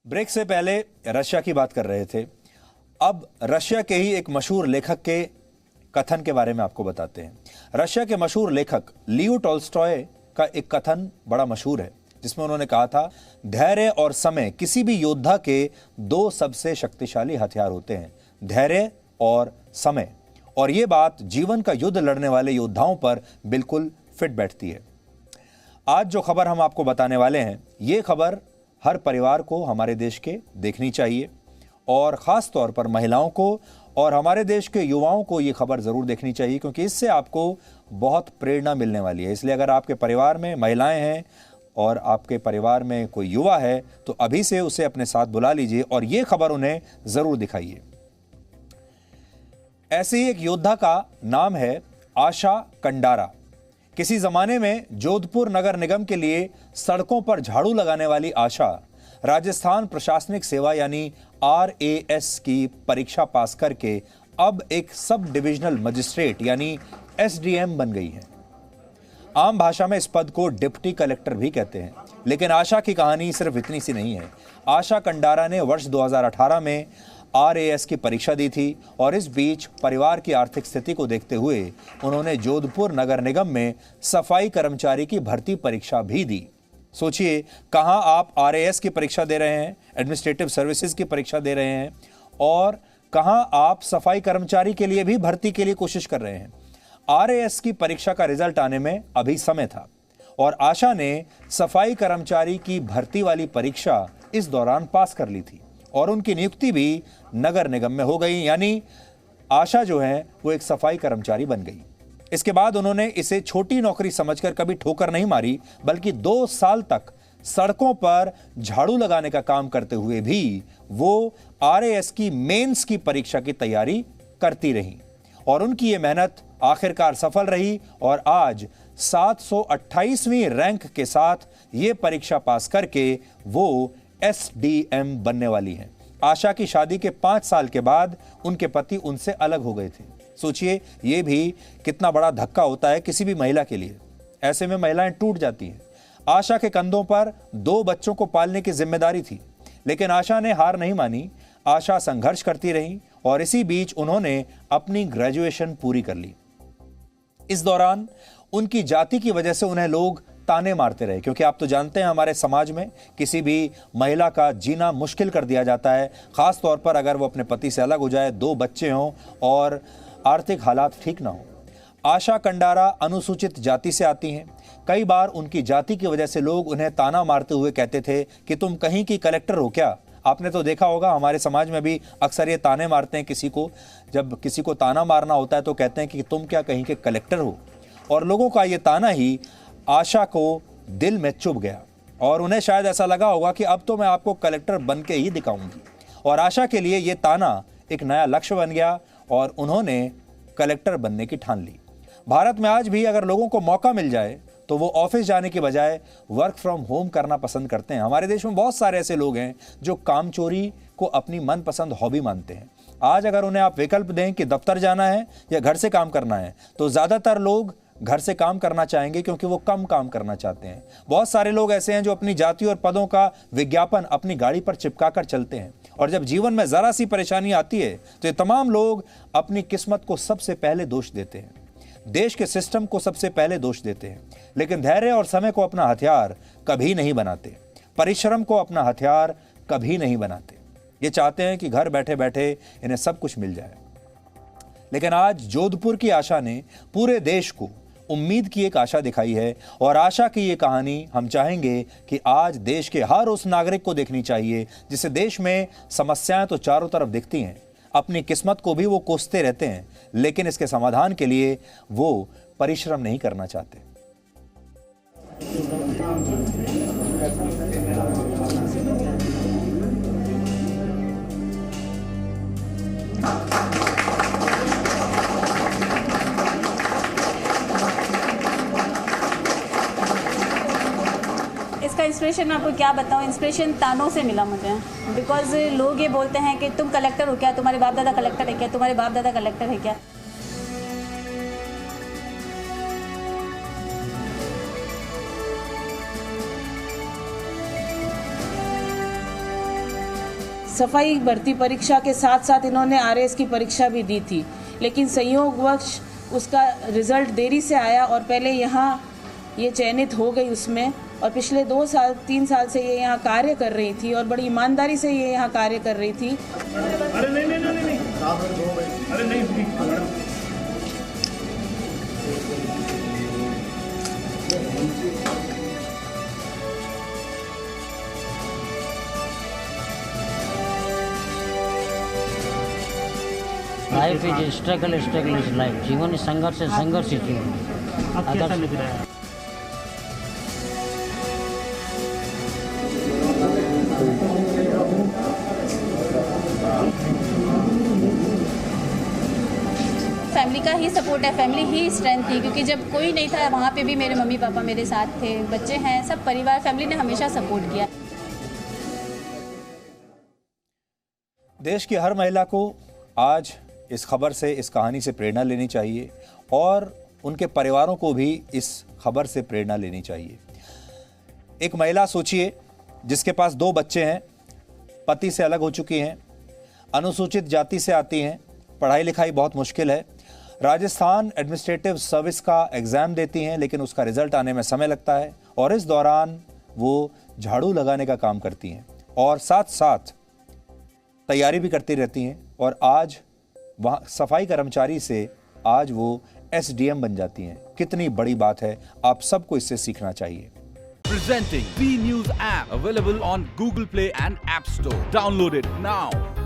Break से पहले Russia की बात कर रहे थे। अब रशिया के ही एक मशहूर लेखक के कथन के बारे में आपको बताते हैं। रशिया के मशहूर लेखक लियो टॉल्स्टॉय का एक कथन बड़ा मशहूर है, जिसमें उन्होंने कहा था, धैर्य और समय किसी भी योद्धा के दो सबसे शक्तिशाली हथियार होते हैं, धैर्य और समय। और ये बात जीवन का युद्ध लड़ने वाले योद्धाओं पर बिल्कुल फिट बैठती है। आज जो खबर हम आपको बताने वाले हैं, ये खबर हर परिवार को हमारे देश के देखनी चाहिए और ख़ास तौर पर महिलाओं को और हमारे देश के युवाओं को ये खबर ज़रूर देखनी चाहिए, क्योंकि इससे आपको बहुत प्रेरणा मिलने वाली है। इसलिए अगर आपके परिवार में महिलाएं हैं और आपके परिवार में कोई युवा है तो अभी से उसे अपने साथ बुला लीजिए और ये खबर उन्हें ज़रूर दिखाइए। ऐसे ही एक योद्धा का नाम है आशा कंडारा। किसी ज़माने में जोधपुर नगर निगम के लिए सड़कों पर झाड़ू लगाने वाली आशा राजस्थान प्रशासनिक सेवा यानी RAS की परीक्षा पास करके अब एक सब डिविजनल मजिस्ट्रेट यानी SDM बन गई है। आम भाषा में इस पद को डिप्टी कलेक्टर भी कहते हैं। लेकिन आशा की कहानी सिर्फ इतनी सी नहीं है। आशा कंडारा ने वर्ष 2018 में RAS की परीक्षा दी थी और इस बीच परिवार की आर्थिक स्थिति को देखते हुए उन्होंने जोधपुर नगर निगम में सफाई कर्मचारी की भर्ती परीक्षा भी दी। सोचिए, कहां आप RAS की परीक्षा दे रहे हैं, एडमिनिस्ट्रेटिव सर्विसेज की परीक्षा दे रहे हैं, और कहां आप सफाई कर्मचारी के लिए भी भर्ती के लिए कोशिश कर रहे हैं। RAS की परीक्षा का रिजल्ट आने में अभी समय था और आशा ने सफाई कर्मचारी की भर्ती वाली परीक्षा इस दौरान पास कर ली थी और उनकी नियुक्ति भी नगर निगम में हो गई, यानी आशा जो है वो एक सफाई कर्मचारी बन गई। इसके बाद उन्होंने इसे छोटी नौकरी समझकर कभी ठोकर नहीं मारी, बल्कि 2 साल तक सड़कों पर झाड़ू लगाने का काम करते हुए भी वो RAS की मेंस की परीक्षा की तैयारी करती रही और उनकी ये मेहनत आखिरकार सफल रही और आज 728वीं रैंक के साथ ये परीक्षा पास करके वो SDM बनने वाली हैं। आशा की शादी के 5 साल के बाद उनके पति उनसे अलग हो गए थे। सोचिए, ये भी कितना बड़ा धक्का होता है किसी भी महिला के लिए। ऐसे में महिलाएं टूट जाती हैं। आशा के कंधों पर 2 बच्चों को पालने की जिम्मेदारी थी, लेकिन आशा ने हार नहीं मानी। आशा संघर्ष करती रही और इसी बीच उन्होंने अपनी ग्रेजुएशन पूरी कर ली। इस दौरान उनकी जाति की वजह से उन्हें लोग ताने मारते रहे, क्योंकि आप तो जानते हैं हमारे समाज में किसी भी महिला का जीना मुश्किल कर दिया जाता है, खास तौर पर अगर वो अपने पति से अलग हो जाए, 2 बच्चे हों और आर्थिक हालात ठीक ना हो। आशा कंडारा अनुसूचित जाति से आती हैं। कई बार उनकी जाति की वजह से लोग उन्हें ताना मारते हुए कहते थे कि तुम कहीं की कलेक्टर हो क्या। आपने तो देखा होगा, हमारे समाज में भी अक्सर ये ताने मारते हैं किसी को। जब किसी को ताना मारना होता है तो कहते हैं कि तुम क्या कहीं के कलेक्टर हो। और लोगों का ये ताना ही आशा को दिल में चुभ गया और उन्हें शायद ऐसा लगा होगा कि अब तो मैं आपको कलेक्टर बन के ही दिखाऊंगी। और आशा के लिए ये ताना एक नया लक्ष्य बन गया और उन्होंने कलेक्टर बनने की ठान ली। भारत में आज भी अगर लोगों को मौका मिल जाए तो वो ऑफिस जाने के बजाय वर्क फ्रॉम होम करना पसंद करते हैं। हमारे देश में बहुत सारे ऐसे लोग हैं जो काम चोरी को अपनी मनपसंद हॉबी मानते हैं। आज अगर उन्हें आप विकल्प दें कि दफ्तर जाना है या घर से काम करना है, तो ज़्यादातर लोग घर से काम करना चाहेंगे, क्योंकि वो कम काम करना चाहते हैं। बहुत सारे लोग ऐसे हैं जो अपनी जाति और पदों का विज्ञापन अपनी गाड़ी पर चिपका कर चलते हैं और जब जीवन में ज़रा सी परेशानी आती है तो ये तमाम लोग अपनी किस्मत को सबसे पहले दोष देते हैं, देश के सिस्टम को सबसे पहले दोष देते हैं। लेकिन धैर्य और समय को अपना हथियार कभी नहीं बनाते, परिश्रम को अपना हथियार कभी नहीं बनाते। ये चाहते हैं कि घर बैठे बैठे इन्हें सब कुछ मिल जाए। लेकिन आज जोधपुर की आशा ने पूरे देश को उम्मीद की एक आशा दिखाई है और आशा की ये कहानी हम चाहेंगे कि आज देश के हर उस नागरिक को देखनी चाहिए जिसे देश में समस्याएं तो चारों तरफ दिखती हैं, अपनी किस्मत को भी वो कोसते रहते हैं, लेकिन इसके समाधान के लिए वो परिश्रम नहीं करना चाहते। इसका इंस्पिरेशन मैं आपको क्या बताऊं, इंस्पिरेशन तानों से मिला मुझे। बिकॉज लोग ये बोलते हैं कि तुम कलेक्टर हो क्या, तुम्हारे बाप दादा कलेक्टर है क्या, तुम्हारे बाप दादा कलेक्टर है क्या। सफाई भर्ती परीक्षा के साथ साथ इन्होंने RAS की परीक्षा भी दी थी, लेकिन संयोगवश उसका रिज़ल्ट देरी से आया और पहले यहाँ ये चयनित हो गई उसमें, और पिछले 2-3 साल से ये यहाँ कार्य कर रही थी और बड़ी ईमानदारी से ये यहाँ कार्य कर रही थी। अरे नहीं अरे नहीं। Life is struggle is life. जीवन संघर्ष ही जीवन। अब कैसा लग रहा है? फैमिली का ही सपोर्ट है, फैमिली ही स्ट्रेंथ थी, क्योंकि जब कोई नहीं था वहाँ पे भी मेरे मम्मी पापा मेरे साथ थे, बच्चे हैं, सब परिवार फैमिली ने हमेशा सपोर्ट किया। देश की हर महिला को आज इस खबर से, इस कहानी से प्रेरणा लेनी चाहिए और उनके परिवारों को भी इस खबर से प्रेरणा लेनी चाहिए। एक महिला सोचिए जिसके पास 2 बच्चे हैं, पति से अलग हो चुकी हैं, अनुसूचित जाति से आती हैं, पढ़ाई लिखाई बहुत मुश्किल है, राजस्थान एडमिनिस्ट्रेटिव सर्विस का एग्ज़ाम देती हैं लेकिन उसका रिजल्ट आने में समय लगता है और इस दौरान वो झाड़ू लगाने का काम करती हैं और साथ साथ तैयारी भी करती रहती हैं और आज वहाँ सफाई कर्मचारी से आज वो SDM बन जाती हैं। कितनी बड़ी बात है, आप सबको इससे सीखना चाहिए। Presenting B News app available on Google Play and App Store. Download it now.